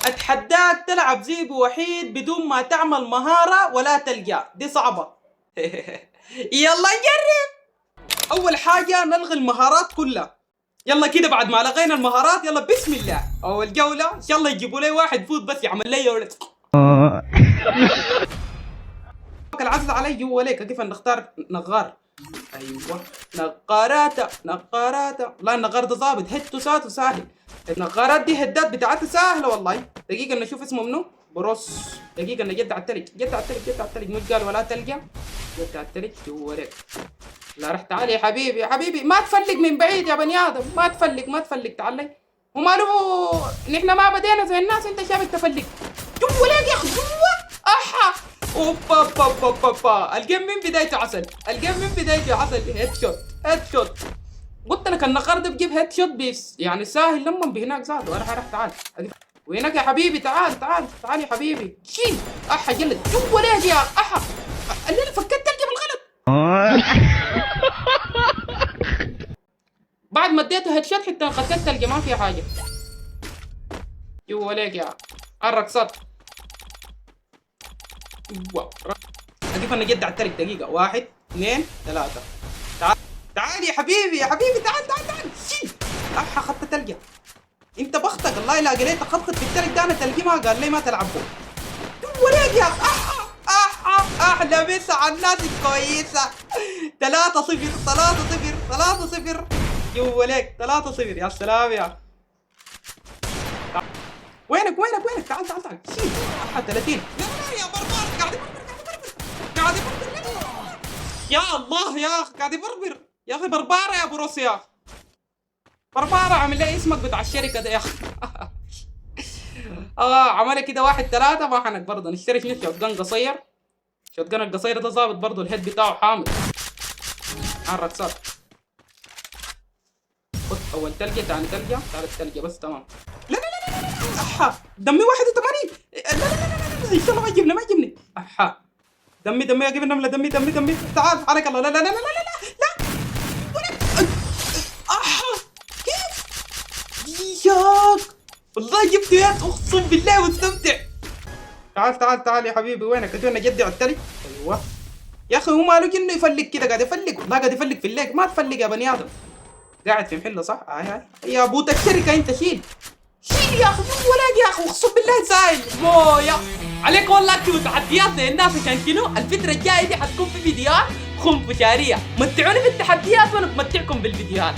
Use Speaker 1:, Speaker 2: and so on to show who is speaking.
Speaker 1: اتحداك تلعب زيبو وحيد بدون ما تعمل مهارة ولا تلقى، دي صعبة. يلا نجرب. اول حاجة نلغي المهارات كلها. يلا كده بعد ما لغينا المهارات يلا بسم الله. اول جولة ان شاء الله يجيبوا لي واحد فوت بس يعمل لي ولد. العزل علي جوا ليك. كيف نختار نغار؟ ايوه نغاراتا. لا النغار ده ظابط، هدته ساتو سهل. النغارات دي هدات بتاعتها سهله والله. دقيقه نشوف اسمه منو. بروس. دقيقه نجد على التلج، جد على التلج مش قال ولا تلقى. جد على التلج جوا ليك. لا رح تعال يا حبيبي يا حبيبي، ما تفلق من بعيد يا بني ادم، ما تفلق تعال لي. وماله نحن ما بدينا زي الناس، انت شابك تفلق. جوا ليك يا اخي جوا. احا اوبا الجيم من بدايته عسل، هيد شوت. قلت لك النقار ده بجيب هيد شوت بس يعني ساهل لما بهناك زاد. وانا رح تعال وينك يا حبيبي؟ تعال يا حبيبي شيل. احا جلد جوا ليك يا احا. اللي فكرت تلقى بالغلط. بعد ما اديته هيد شوت حتى قتلت تلقى ما في حاجه. جوا ليك يا الرقصات. كيف نجد على التلج؟ دقيقة 1 2 3. تعال يا حبيبي تعال شيل. احا خدت تلقى. انت بختك الله يلاقي لي تخطط في التلج ده. انا تلقي ما قال لي ما تلعبوا. وليك يا احا احلى مسا على الناس الكويسة. 3-0 جوا ليك 3-0. يا سلام يا وينك تعال شيل. احا 30. يا بربار قاعد يبربر. يا الله يا اخي قاعد يبربر يا اخي. بربارة يا بروس يا اخي. بربارة عامل لي اسمك بتاع الشركة ده يا اخي. عمل كده 1-3. ما حنك برضه نشتري شنو؟ شوت جن قصير. شوت جن القصير ده ظابط برضه، الهيد بتاعه حامل. الرقصات. خد اول تلقى ثاني تلقى ثالث تلقى بس تمام. لا احا دمي 81. لا ان شاء الله ما يجيبني. احا دمي يا جبن نملة. دمي تعال عليك الله. لا احا كيف ياك والله جبت ياك اقسم بالله واستمتع. تعال يا حبيبي. وينك؟ ادونا جدي على التلج. ايوه يا اخي هو ماله انه يفلق كده؟ قاعد يفلق والله، قاعد يفلق في الليل. ما تفلق يا بني ادم، قاعد في محله صح. هاي يا ابوت الشركه انت شيل يا اخي. ولا يا اخي اقسم بالله سايل مويا عليك والله. اكتبوا تحديات للناس عشان شنو الفتره الجايه دي حتكون في فيديوهات خنفشاريه. متعوني بالتحديات وانا بمتعكم بالفيديوهات.